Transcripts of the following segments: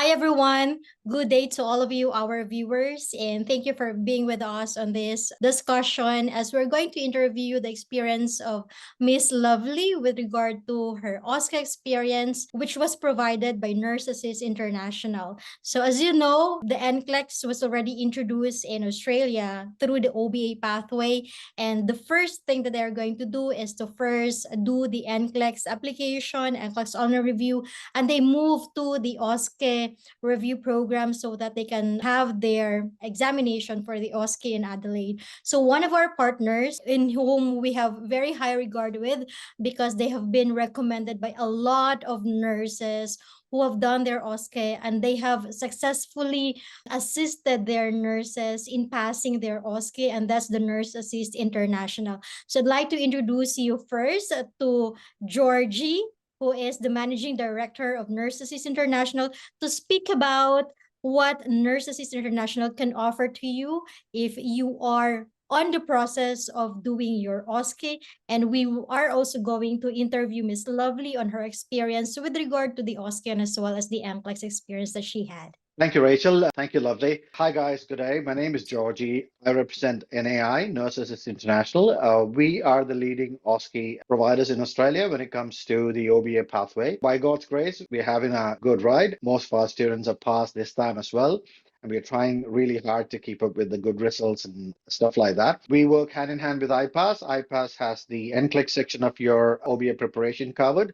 Hi, everyone. Good day to all of you, our viewers, and thank you for being with us on this discussion as we're going to interview the experience of Miss Lovely with regard to her OSCE experience, which was provided by Nurses International. So as you know, the NCLEX was already introduced in Australia through the OBA pathway, and the first thing that they're going to do is to first do the NCLEX application, NCLEX online review, and they move to the OSCE review program so that they can have their examination for the OSCE in Adelaide. So one of our partners in whom we have very high regard with, because they have been recommended by a lot of nurses who have done their OSCE, and they have successfully assisted their nurses in passing their OSCE, and that's the Nurse Assist International. So I'd like to introduce you first to Georgie, who is the Managing Director of Nurse Assist International, to speak about what Nurse Assist International can offer to you if you are on the process of doing your OSCE. And we are also going to interview Miss Lovely on her experience with regard to the OSCE and as well as the NCLEX experience that she had. Thank you, Rachel. Thank you, Lovely. Hi, guys. Good day. My name is Georgie. I represent NAI, Nurses International. We are the leading OSCE providers in Australia when it comes to the OBA pathway. By God's grace, we're having a good ride. Most of our students have passed this time as well, and we're trying really hard to keep up with the good results and stuff like that. We work hand in hand with IPASS. IPASS has the NCLEX section of your OBA preparation covered.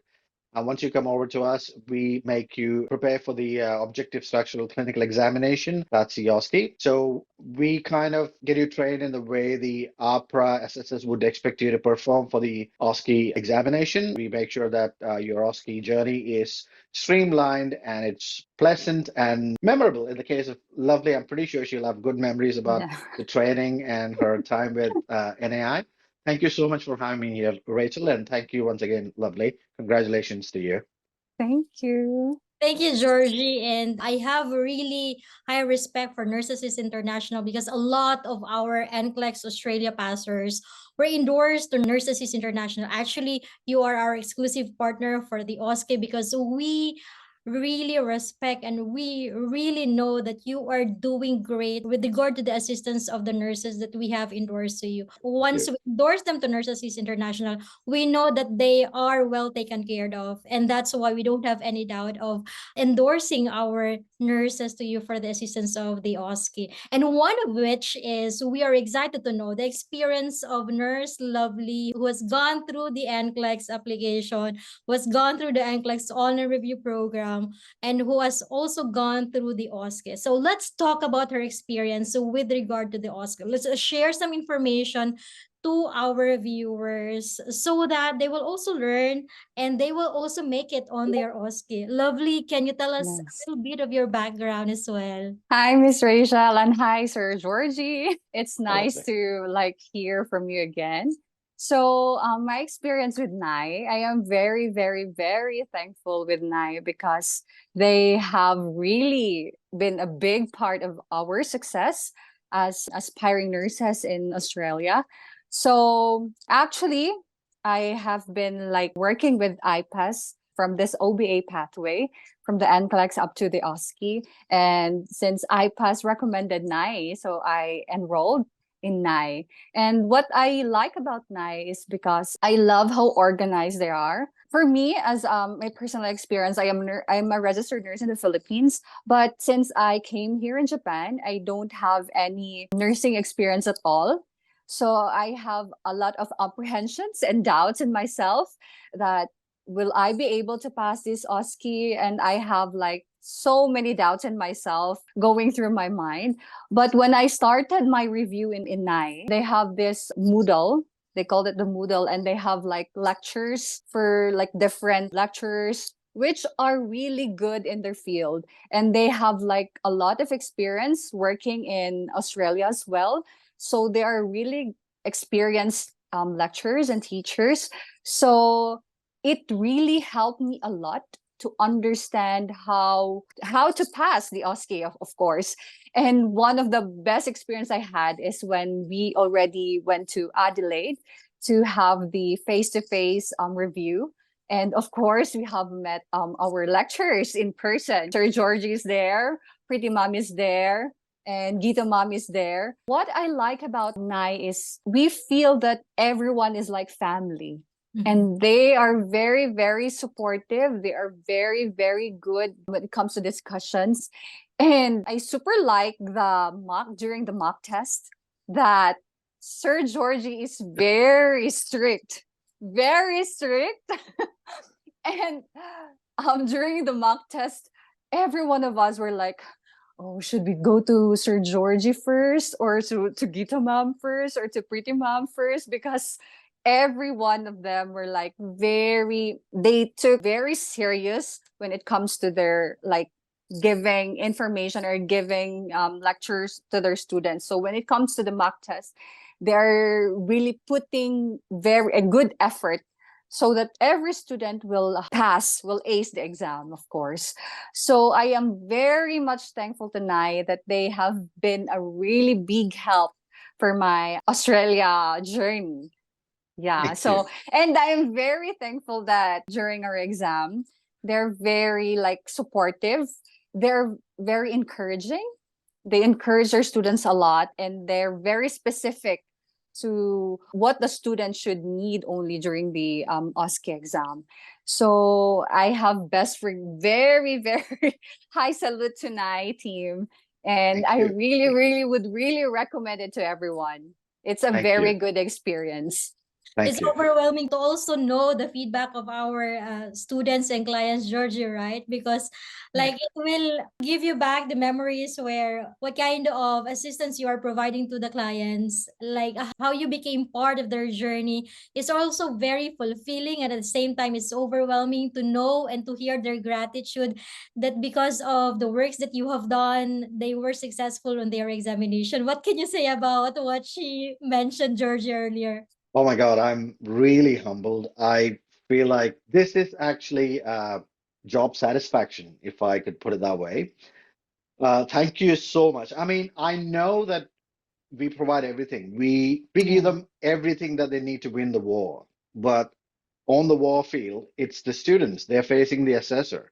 And once you come over to us, we make you prepare for the objective structural clinical examination. That's the OSCE. So we kind of get you trained in the way the APRA assessors would expect you to perform for the OSCE examination. We make sure that your OSCE journey is streamlined and it's pleasant and memorable. In the case of Lovely, I'm pretty sure she'll have good memories about the training and her time with NAI. Thank you so much for having me here, Rachel, and thank you once again, Lovely. Congratulations to you. Thank you. Thank you, Georgie. And I have really high respect for Nurses International because a lot of our NCLEX-Australia passers were endorsed to Nurses International. Actually, you are our exclusive partner for the OSCE because we really respect and we really know that you are doing great with regard to the assistance of the nurses that we have endorsed to you. Once we endorse them to Nurses International, we know that they are well taken care of, and that's why we don't have any doubt of endorsing our nurses to you for the assistance of the OSCE. And one of which is we are excited to know the experience of Nurse Lovely, who has gone through the NCLEX application, who has gone through the NCLEX online review program, and who has also gone through the OSCE. So let's talk about her experience with regard to the OSCE. Let's share some information to our viewers so that they will also learn and they will also make it on their OSCE. Lovely, can you tell us a little bit of your background as well? Hi, Miss Rachel, and hi, Sir Georgie. It's nice to hear from you again. So my experience with NAI, I am very, very, very thankful with NAI because they have really been a big part of our success as aspiring nurses in Australia. So actually, I have been working with IPASS from this OBA pathway, from the NCLEX up to the OSCE. And since IPASS recommended NAI, so I enrolled in NAI. And what I like about NAI is because I love how organized they are. For me, as my personal experience, I'm a registered nurse in the Philippines. But since I came here in Japan, I don't have any nursing experience at all. So I have a lot of apprehensions and doubts in myself that will I be able to pass this OSCE? And I have so many doubts in myself going through my mind. But when I started my review in NAI, they have this Moodle. They called it the Moodle, and they have lectures for different lecturers, which are really good in their field. And they have a lot of experience working in Australia as well. So they are really experienced lecturers and teachers. So it really helped me a lot to understand how to pass the OSCE, of course. And one of the best experience I had is when we already went to Adelaide to have the face-to-face review And of course, we have met our lecturers in person. Sir Georgie is there, Pretty Mom is there, and Gita Mom is there. What I like about NAI is we feel that everyone is like family. And they are very, very supportive. They are very, very good when it comes to discussions. And I super like during the mock test that Sir Georgie is very strict, very strict. And during the mock test, every one of us were like, oh, should we go to Sir Georgie first or to Gita Mom first or to Pretty Mom first? Because every one of them were like they took very serious when it comes to their like giving information or giving lectures to their students. So when it comes to the mock test, they're really putting a good effort so that every student will ace the exam, of course. So I am very much thankful tonight that they have been a really big help for my Australia journey. Yeah. Thank you. And I'm very thankful that during our exam, they're very like supportive. They're very encouraging. They encourage their students a lot, and they're very specific to what the student should need only during the OSCE exam. So I have very, very high salute to NAI team. And Thank I you. would really recommend it to everyone. It's a Thank very you. good experience. Thank It's you. overwhelming to also know the feedback of our students and clients, Georgie, right? Because like it will give you back the memories where what kind of assistance you are providing to the clients, like how you became part of their journey is also very fulfilling, and at the same time it's overwhelming to know and to hear their gratitude that because of the works that you have done, they were successful on their examination. What can you say about what she mentioned, Georgie, earlier? Oh my God, I'm really humbled. I feel like this is actually job satisfaction, if I could put it that way. Thank you so much. I mean, I know that we provide everything. We give Yeah. them everything that they need to win the war. But on the war field, it's the students. They're facing the assessor.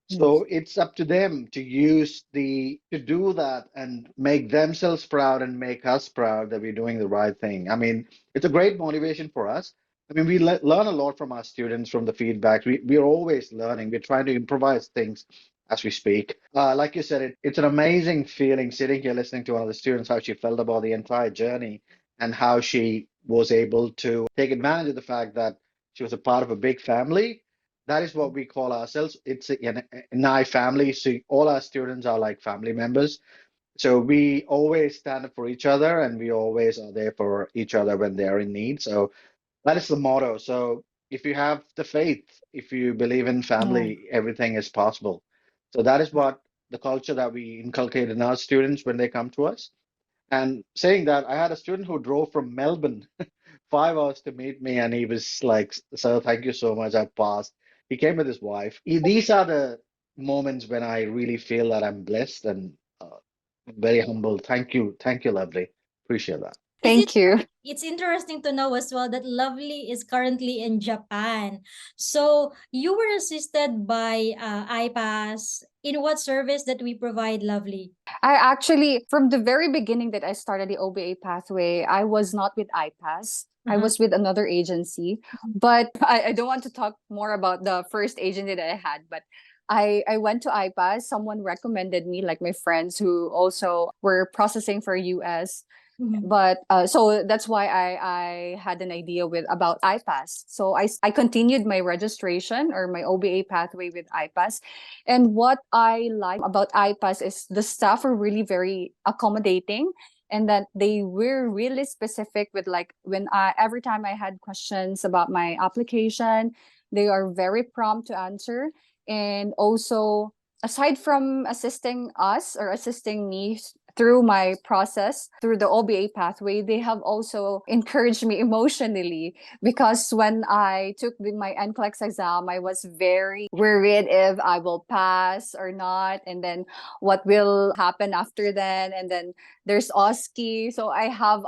Yes. So it's up to them to to do that and make themselves proud and make us proud that we're doing the right thing. I mean, it's a great motivation for us. I mean, we learn a lot from our students, from the feedback. We're always learning. We're trying to improvise things as we speak. Like you said, it's an amazing feeling sitting here listening to one of the students, how she felt about the entire journey and how she was able to take advantage of the fact that she was a part of a big family. That is what we call ourselves. It's an NI family. So all our students are like family members. So we always stand up for each other and we always are there for each other when they're in need. So that is the motto. So if you have the faith, if you believe in Yeah. family, everything is possible. So that is what the culture that we inculcate in our students when they come to us. And saying that, I had a student who drove from Melbourne 5 hours to meet me, and he was like, "Sir, thank you so much. I passed." He came with his wife. These are the moments when I really feel that I'm blessed and very humble. Thank you, lovely. Appreciate that. Is it Thank you. it's interesting to know as well that Lovely is currently in Japan. So you were assisted by IPASS. In what service that we provide, Lovely? I actually, from the very beginning that I started the OBA pathway, I was not with IPASS. I Uh-huh. was with another agency. But I don't want to talk more about the first agency that I had, but I went to IPASS. Someone recommended me, like my friends who also were processing for US. Mhm. But so that's why I had an idea with about IPASS. So I continued my registration or my OBA pathway with IPASS. And what I like about IPASS is the staff are really very accommodating, and that they were really specific with like when I every time I had questions about my application, they are very prompt to answer. And also, aside from assisting us or assisting me through my process through the OBA pathway, they have also encouraged me emotionally, because when I took my NCLEX exam, I was very worried if I will pass or not, and then what will happen after then, and then there's OSCE. So I have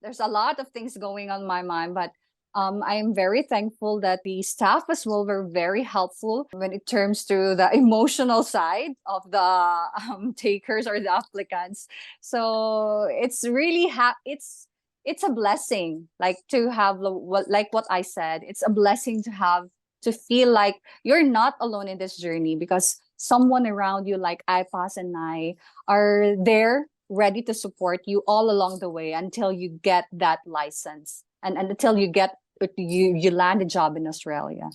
there's a lot of things going on my mind, but I am very thankful that the staff as well were very helpful when it comes to the emotional side of the takers or the applicants. So it's really it's a blessing, like to have like what I said. It's a blessing to have to feel like you're not alone in this journey because someone around you, like IPASS and I, are there ready to support you all along the way until you get that license and until you get you land a job in Australia.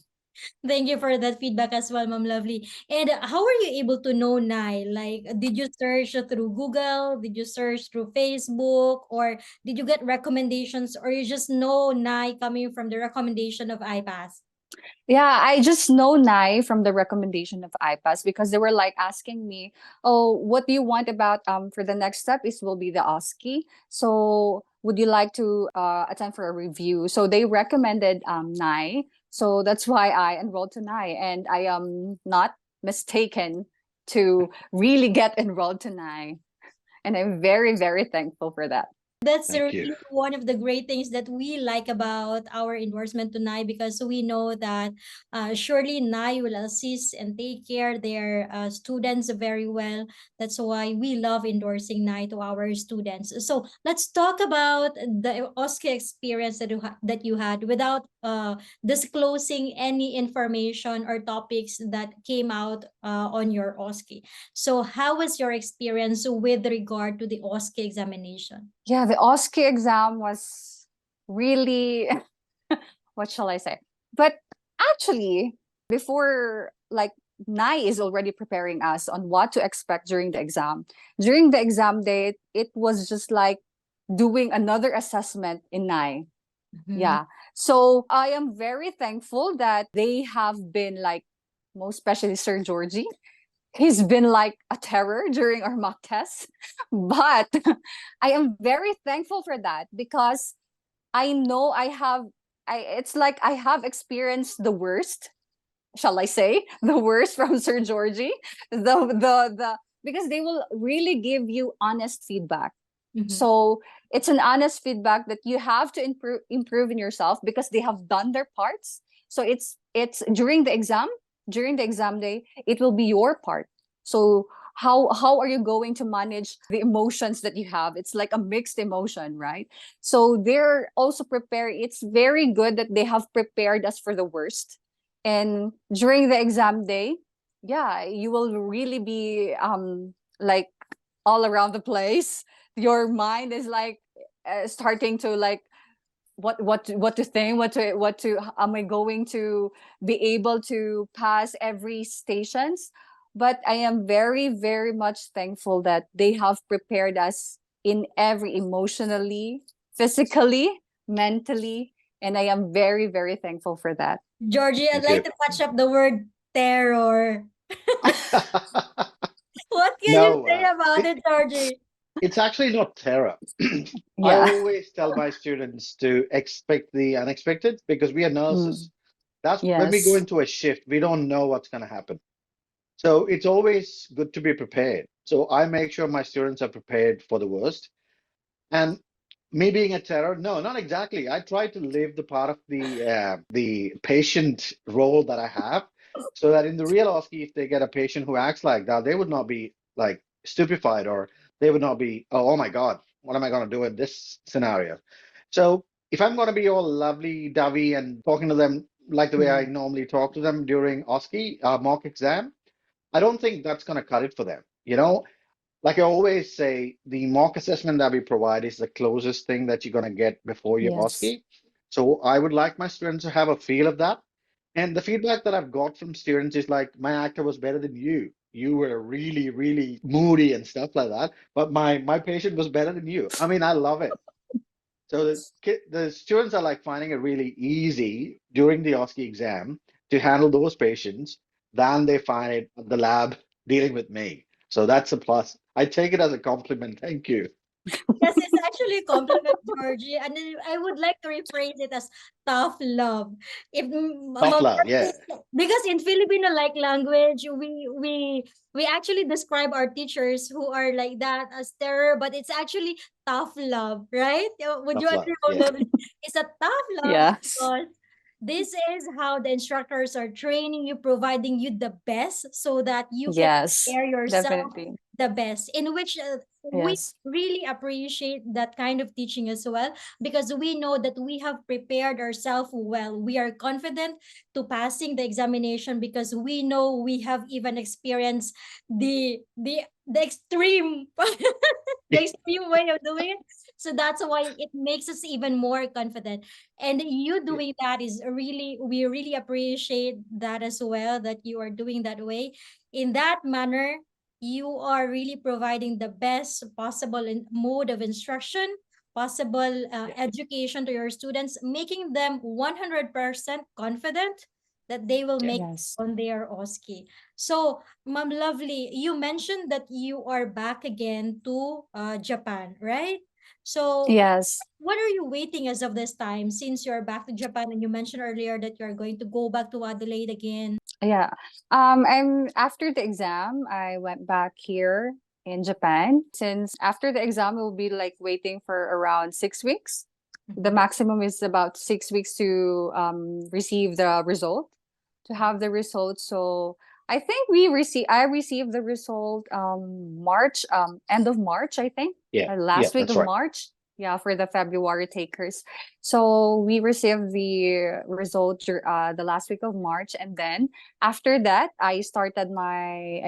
Thank you for that feedback as well, Ma'am Lovely. And how were you able to know Nai? Like, did you search through Google? Did you search through Facebook? Or did you get recommendations? Or you just know Nai coming from the recommendation of IPASS? Yeah, I just know Nai from the recommendation of IPASS because they were like asking me, "Oh, what do you want about for the next step is will be the OSCE. So would you like to attend for a review?" So they recommended Nai. So that's why I enrolled to Nai, and I am not mistaken to really get enrolled to Nai, and I'm very very thankful for that. That's Thank really you. one of the great things that we like about our endorsement to NAI, because we know that surely NAI will assist and take care their students very well. That's why we love endorsing NAI to our students. So let's talk about the OSCE experience that you had without disclosing any information or topics that came out on your OSCE. So how was your experience with regard to the OSCE examination? Yeah, the OSCE exam was really, what shall I say? But actually, before like NAI is already preparing us on what to expect during the exam. During the exam day, it was just like doing another assessment in NAI. Mhm. Yeah. So I am very thankful that they have been like, most especially Sir Georgie, he's been like a terror during our mock tests. But I am very thankful for that because I know it's like I have experienced the worst, shall I say, the worst from Sir Georgie. The because they will really give you honest feedback. Mhm. So it's an honest feedback that you have to improve in yourself because they have done their parts. So it's during the exam day, it will be your part. So how are you going to manage the emotions that you have? It's like a mixed emotion, right? So they're also prepared. It's very good that they have prepared us for the worst. And during the exam day, yeah, you will really be like all around the place. Your mind is like starting to like what to think, what to am I going to be able to pass every stations. But I am very very much thankful that they have prepared us in every emotionally, physically, mentally, and I am very very thankful for that. Georgie, I'd Thank like you. to patch up the word terror. What can you No, say about it, Georgie? it's actually not terror. I Yeah. always tell my students to expect the unexpected because we are Mm. nurses. That's when we go Yes. into a shift, we don't know what's going to happen. So it's always good to be prepared. So I make sure my students are prepared for the worst. And me being a terror, no, not exactly. I try to live the part of the patient role that I have, so that in the real OSCE, if they get a patient who acts like that, they would not be like stupefied, or they would not be, oh my God, what am I going to do in this scenario? So if I'm going to be all lovey-dovey and talking to them like the way I Mm. normally talk to them during OSCE mock exam, I don't think that's going to cut it for them. Like I always say, the mock assessment that we provide is the closest thing that you're going to get before your Yes. OSCE. So I would like my students to have a feel of that. And the feedback that I've got from students is like, my actor was better than you. You were really, really moody and stuff like that. But my patient was better than you. I mean, I love it. So the students are like finding it really easy during the OSCE exam to handle those patients than they find it at the lab dealing with me. So that's a plus. I take it as a compliment. Thank you. Yes, it's actually a compliment, Georgie. And then I would like to rephrase it as tough love. If Tough love, yeah. because in Filipino like language, we actually describe our teachers who are like that as terror, but it's actually tough love, right? Would you Tough love, agree on yeah. that? It's a tough love Yes. because this is how the instructors are training you, providing you the best so that you can Yes. prepare yourself Definitely. the best, in which we Yes. really appreciate that kind of teaching as well, because we know that we have prepared ourselves well. We are confident to passing the examination because we know we have even experienced the extreme the extreme way of doing it. So that's why it makes us even more confident. And you doing that is really, we really appreciate that as well, that you are doing that way. In that manner, you are really providing the best possible mode of instruction, possible education to your students, making them 100% confident that they will Yeah. make Yes. on their OSCE. So, Ma'am Lovely, you mentioned that you are back again to Japan, right? So, Yes. what are you waiting as of this time, since you're back to Japan and you mentioned earlier that you're going to go back to Adelaide again? Yeah. I'm after the exam, I went back here in Japan. Since after the exam, we'll be like waiting for around 6 weeks. The maximum is about 6 weeks to receive the result, to have the result. So I think I received the result March, end of March, I think. Yeah, yeah, Last week that's of right. March. Yeah, for the February takers. So we received the result the last week of March, and then after that, I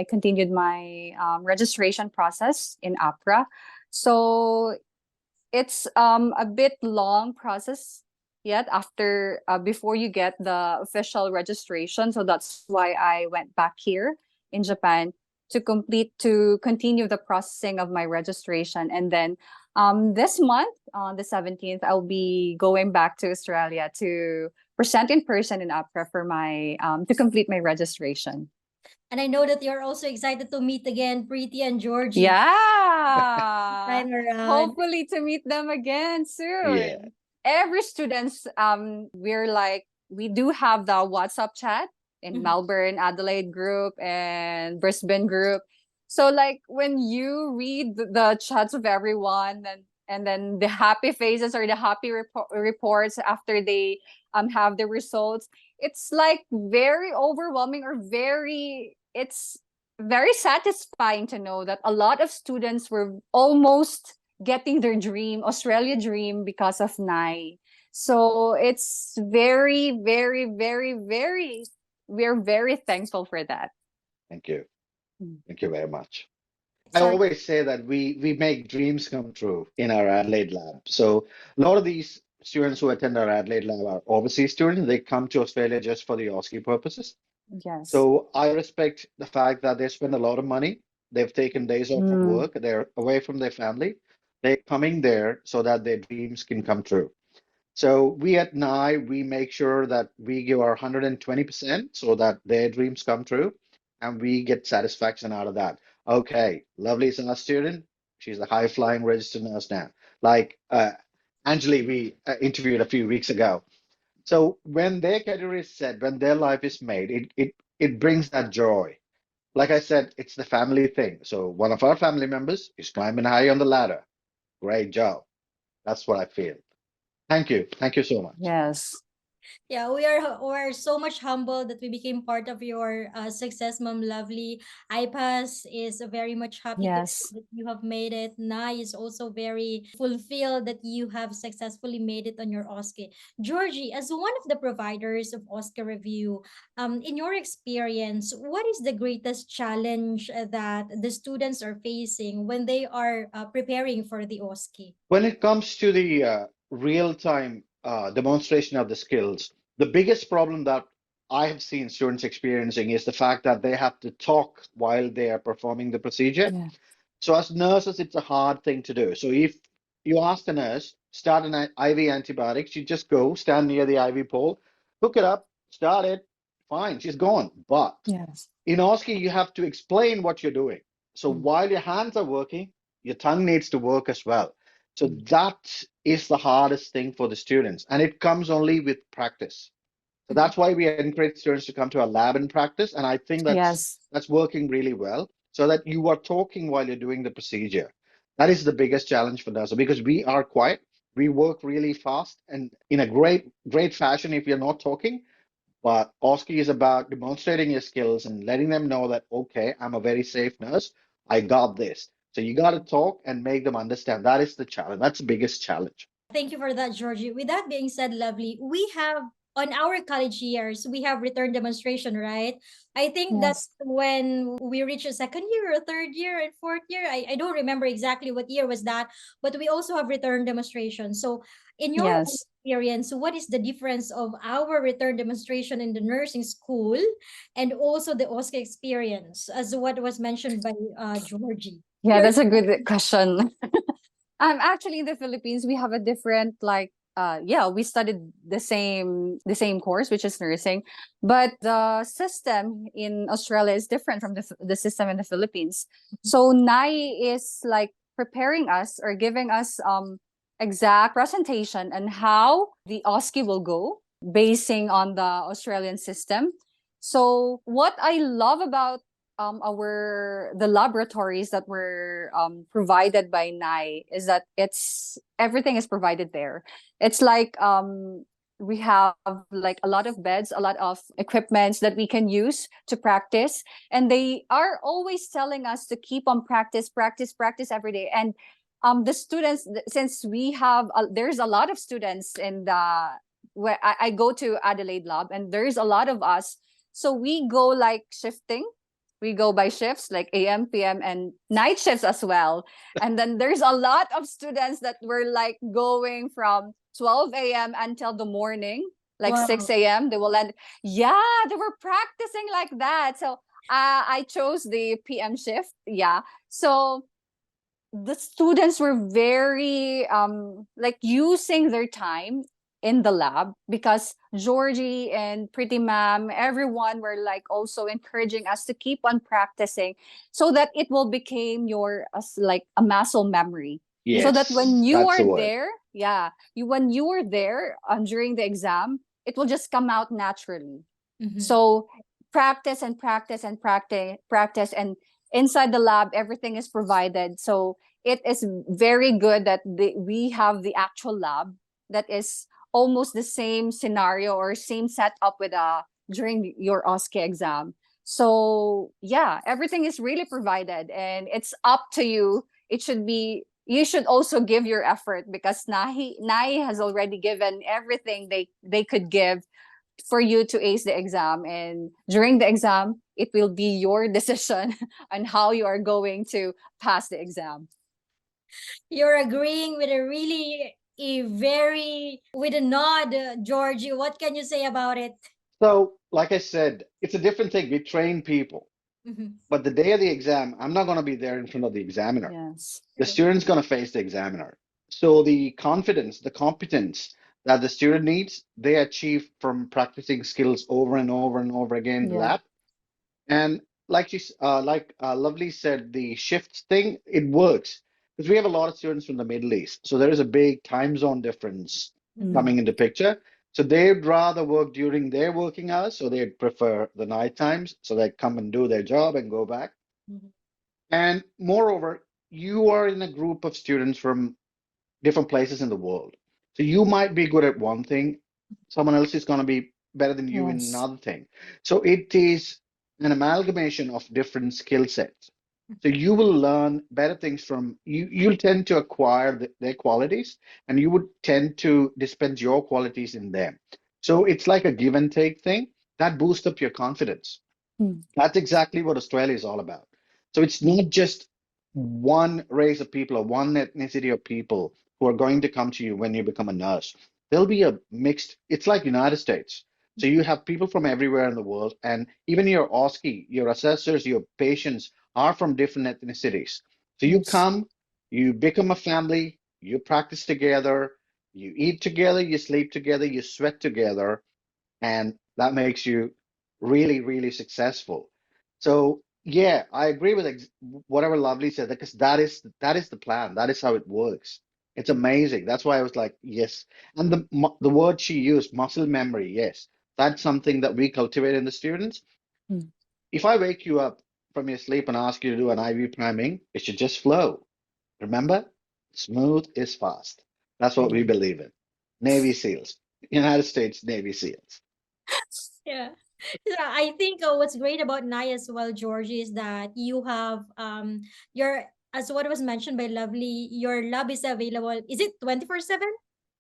continued my registration process in APRA. So it's a bit long process yet after before you get the official registration. So that's why I went back here in Japan to continue the processing of my registration. And then this month on the 17th, I'll be going back to Australia to present in person in APRA for my to complete my registration. And I know that you're also excited to meet again Preeti and Georgie. Yeah. Time around. Hopefully to meet them again Yeah. soon. Every students, we do have the WhatsApp chat in Mhm. Melbourne, Adelaide group and Brisbane group. So like when you read the chats of everyone and then the happy faces or the happy reports after they have the results, it's like very overwhelming or it's very satisfying to know that a lot of students were almost getting their dream, Australia dream, because of NAI. So it's very, very, very, very, we're very thankful for that. Thank you. Thank you very much. I Sorry. always say that we make dreams come true in our Adelaide lab. So a lot of these students who attend our Adelaide lab are overseas students. They come to Australia just for the OSCE purposes. Yes. So I respect the fact that they spend a lot of money. They've taken days off from Mm, work. They're away from their family. They're coming there so that their dreams can come true. So we at NI, we make sure that we give our 120% so that their dreams come true and we get satisfaction out of that. Okay, Lovely is our student. She's a high-flying registered nurse now. Like Angeli, we interviewed a few weeks ago. So when their career is set, when their life is made, it brings that joy. Like I said, it's the family thing. So one of our family members is climbing high on the ladder. Great job. That's what I feel. Thank you. Thank you so much. yes. Yeah, we're so much humbled that we became part of your success, Mom Lovely. IPASS is very much happy to Yes. that you have made it. Nai is also very fulfilled that you have successfully made it on your OSCE. Georgie, as one of the providers of OSCE Review, in your experience, what is the greatest challenge that the students are facing when they are preparing for the OSCE? When it comes to the real-time demonstration of the skills, the biggest problem that I have seen students experiencing is the fact that they have to talk while they are performing the procedure. Yeah. So as nurses, it's a hard thing to do. So if you ask a nurse, start an IV antibiotic, she just go stand near the IV pole, hook it up, start it, fine, she's gone. But Yes. in OSCE, you have to explain what you're doing. So Mm. while your hands are working, Your tongue needs to work as well. So Mm. that is the hardest thing for the students, and it comes only with practice. So Mhm. that's why we encourage students to come to our lab and practice, and I think Yes. that's working really well, so that you are talking while you're doing the procedure. That is the biggest challenge for us because we are quiet. We work really fast and in a great fashion if you're not talking. But OSCE is about demonstrating your skills and letting them know that, okay, I'm a very safe nurse. I got this. So you got to talk and make them understand. That is the challenge. That's the biggest challenge. Thank you for that, Georgie. With that being said, Lovely, we have on our college years, we have return demonstration, right? I think that's Yes. when we reach a second year or third year and fourth year. I don't remember exactly what year was that, but we also have return demonstration. So in your Yes. experience, what is the difference of our return demonstration in the nursing school and also the OSCE experience, as what was mentioned by Georgie? Yeah, Your that's a good question. Actually in the Philippines we have a different like yeah, we studied the same course, which is nursing, but the system in Australia is different from the system in the Philippines. So NAI is like preparing us or giving us exact presentation on how the OSCE will go basing on the Australian system. So what I love about our the laboratories that were provided by NAI is that it's everything is provided there. It's like we have like a lot of beds, a lot of equipments that we can use to practice, and they are always telling us to keep on practice every day. And the students, since we have there's a lot of students in the where I go to Adelaide Lab, and there's a lot of us, so we go like shifting, we go by shifts like AM, PM, and night shifts as well. And then there's a lot of students that were like going from 12 a.m. until the morning, like wow. 6 a.m. They will end. Yeah, they were practicing like that. So I chose the PM shift. Yeah. So the students were very like using their time in the lab because Georgie and Pretty Ma'am, everyone were like also encouraging us to keep on practicing so that it will become your as like a muscle memory. So that when Yes, you that's the are word. there, yeah, you when you are there during the exam, it will just come out naturally. Mhm. So practice and practice and practice, and inside the lab everything is provided. So it is very good that we have the actual lab that is almost the same scenario or same setup with during your OSCE exam. So yeah, everything is really provided, and it's up to you. It should be, you should also give your effort because Nahi has already given everything they could give for you to ace the exam, and during the exam it will be your decision on how you are going to pass the exam. You're agreeing with a really a very with a nod, Georgie. What can you say about it? So, like I said, it's a different thing. We train people, Mhm. but the day of the exam, I'm not going to be there in front of the examiner. Yes. The student's going to face the examiner. So the confidence, the competence that the student needs, they achieve from practicing skills over and over and over again in the Yeah. lab. And Lovely said, the shifts thing, it works because we have a lot of students from the Middle East. So there is a big time zone difference Mm. coming into picture. So they'd rather work during their working hours, so they'd prefer the night times, so they come and do their job and go back. Mhm. And moreover, you are in a group of students from different places in the world. So you might be good at one thing, someone else is going to be better than you in Yes. another thing. So it is an amalgamation of different skill sets. So you will learn better things from you. You'll tend to acquire their qualities, and you would tend to dispense your qualities in them. So it's like a give and take thing that boosts up your confidence. Mm. That's exactly what Australia is all about. So it's not just one race of people or one ethnicity of people who are going to come to you when you become a nurse. There'll be a mixed, it's like United States. So you have people from everywhere in the world, and even your OSCE, your assessors, your patients are from different ethnicities. So you Yes. come, you become a family, you practice together, you eat together, you sleep together, you sweat together, and that makes you really, really successful. So Yeah, I agree with whatever Lovely said because that is the plan. That is how it works. It's amazing. That's why I was like, yes. And the word she used, muscle memory, yes, that's something that we cultivate in the students. Mm. If I wake you up from your sleep and ask you to do an IV priming, it should just flow. Remember, smooth is fast. That's what we Yeah. believe in. Navy SEALs, United States Navy SEALs. Yeah. Yeah, I think what's great about NAI as well, Georgie, is that you have your, as what was mentioned by Lovely, your lab is available. Is it 24/7?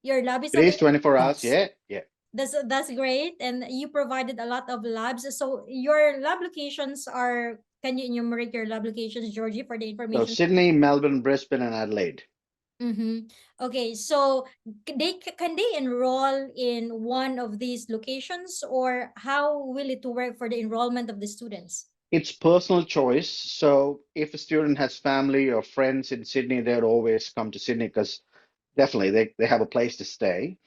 Your lab is It is available. 24 hours. Yes. Yeah, yeah. That's great, and you provided a lot of labs. So your lab locations are. Can you enumerate your lab locations, Georgie, for the So information? Sydney, Melbourne, Brisbane, and Adelaide. Mm-hmm. Okay, so can they enroll in one of these locations, or how will it work for the enrollment of the students? It's personal choice. So if a student has family or friends in Sydney, they'd always come to Sydney because definitely they have a place to stay.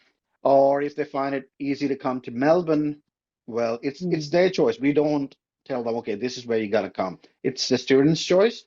Or if they find it easy to come to Melbourne, well, it's Mm. their choice. We don't tell them, okay, this is where you got to come. It's the student's choice.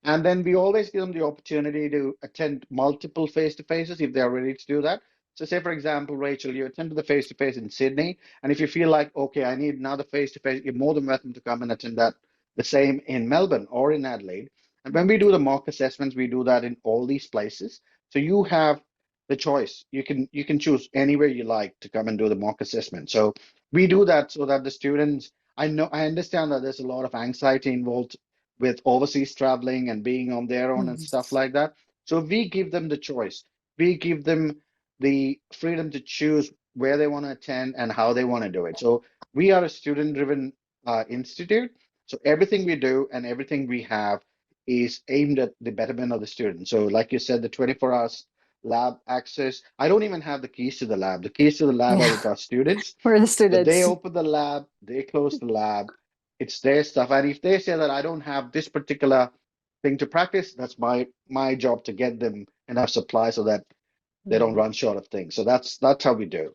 And then we always give them the opportunity to attend multiple face-to-faces if they're ready to do that. So say, for example, Rachel, you attend the face-to-face in Sydney, and if you feel like, okay, I need another face-to-face, you're more than welcome to come and attend that the same in Melbourne or in Adelaide. And when we do the mock assessments, we do that in all these places. So you have the choice. You can choose anywhere you like to come and do the mock assessment. So we do that so that the students, I understand that there's a lot of anxiety involved with overseas traveling and being on their own and stuff Yes. like that. So we give them the choice. We give them the freedom to choose where they want to attend and how they want to do it. So we are a student-driven institute. So everything we do and everything we have is aimed at the betterment of the student. So like you said, the 24 hours lab access. I don't even have the keys to the lab. The keys to the lab are Yeah. with our students. For the So they students. open the lab, they close the lab. It's their stuff. And if they say that I don't have this particular thing to practice, that's my job to get them enough supply so that they don't Yeah. run short of things. So that's how we do.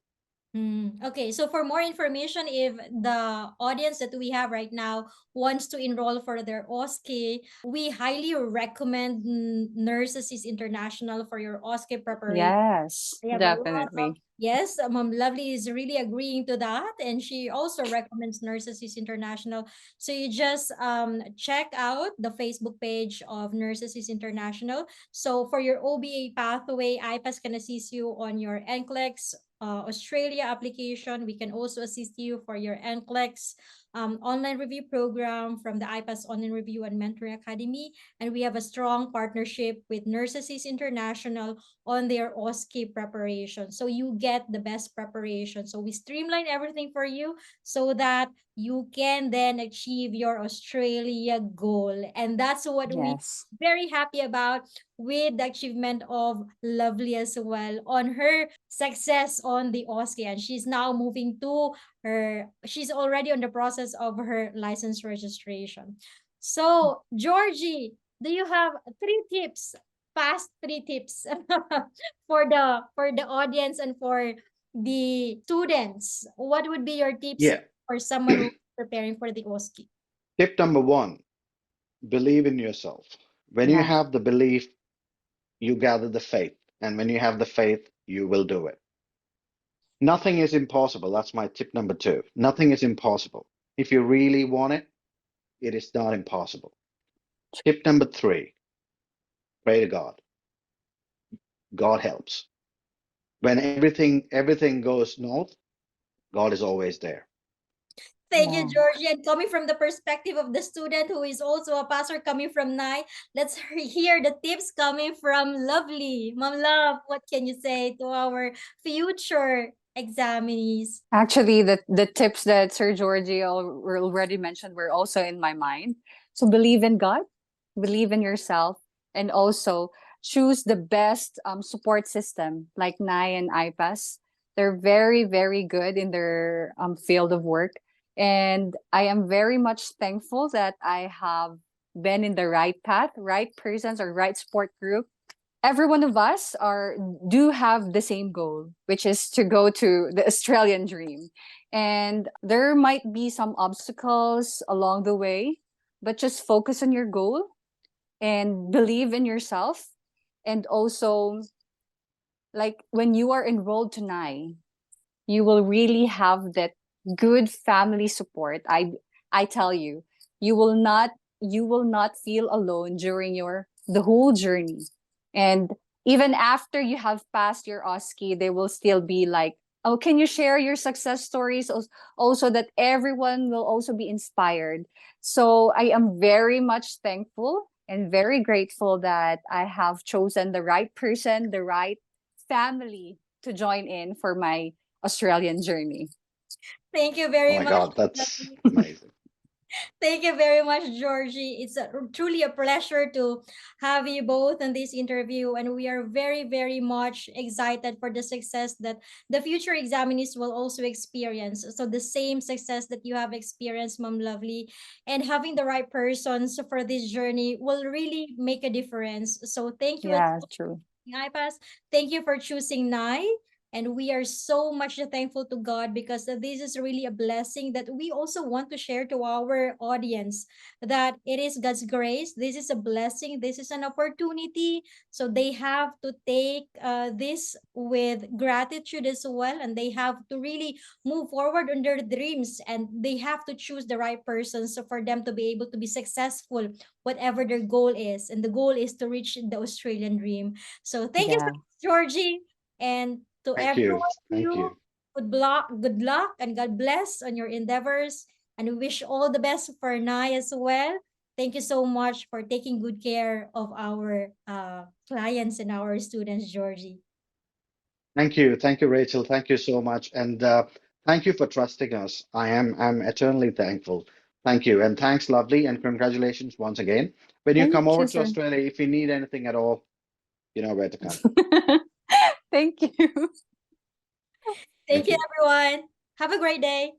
Okay, so for more information, if the audience that we have right now wants to enroll for their OSCE, we highly recommend Nurses is International for your OSCE preparation. Yes, They have a lot of, definitely. yes, Mom Lovely is really agreeing to that, and she also recommends Nurses is International. So you just check out the Facebook page of Nurses is International. So for your OBA pathway, IPASS can assist you on your NCLEX Australia application. We can also assist you for your NCLEX online review program from the IPASS Online Review and Mentoring Academy. And we have a strong partnership with Nurses is International on their OSCE preparation. So you get the best preparation. So we streamline everything for you so that you can then achieve your Australia goal. And that's what we Yes. very happy about with the achievement of Lovely as well on her success on the OSCE. And she's now moving to she's already on the process of her license registration. So, Georgie, do you have three tips, fast three tips for the audience and for the students? What would be your tips Yeah. for someone who's preparing for the OSCE? Tip number one, believe in yourself. When you Yeah. have the belief, you gather the faith. And when you have the faith, you will do it. Nothing is impossible. That's my tip number two. Nothing is impossible. If you really want it, it is not impossible. Tip number three, pray to God. God helps. When everything goes north, God is always there. Thank you, Yeah. Georgie. And coming from the perspective of the student who is also a pastor coming from NAI, let's hear the tips coming from Lovely. Mom Love, what can you say to our future examinees? Actually, the tips that Sir Georgie already mentioned were also in my mind. So believe in God, believe in yourself, and also choose the best support system like NAI and IPASS. They're very, very good in their field of work. And I am very much thankful that I have been in the right path, right persons, or right support group. Every one of us are do have the same goal, which is to go to the Australian dream. And there might be some obstacles along the way, but just focus on your goal and believe in yourself. And also, like when you are enrolled to NAI, you will really have that good family support. I tell you, you will not feel alone during the whole journey. And even after you have passed your OSCE, they will still be like, oh, can you share your success stories? Also, that everyone will also be inspired. So I am very much thankful and very grateful that I have chosen the right person, the right family to join in for my Australian journey. Thank you Oh very my much. God, that's amazing. Thank you very much, Georgie. It's truly a pleasure to have you both in this interview, and we are very, very much excited for the success that the future examinees will also experience. So the same success that you have experienced, Mom Lovely, and having the right persons for this journey will really make a difference. So thank you as Yeah, well, true. IPASS. Thank you for choosing NAI. And we are so much thankful to God because this is really a blessing that we also want to share to our audience, that it is God's grace. This is a blessing. This is an opportunity. So they have to take this with gratitude as well. And they have to really move forward on their dreams. And they have to choose the right person so for them to be able to be successful, whatever their goal is. And the goal is to reach the Australian dream. So thank you so Yeah. much, Georgie. And to Thank you. everyone, Thank you you. good luck, and God bless on your endeavors. And we wish all the best for Nai as well. Thank you so much for taking good care of our clients and our students, Georgie. Thank you. Thank you, Rachel. Thank you so much. And thank you for trusting us. I'm eternally thankful. Thank you. And thanks, lovely. And congratulations once again. When you come Thank over you, to sir. Australia, if you need anything at all, you know where to come. Thank you. Thank Thank you, you. everyone. Have a great day.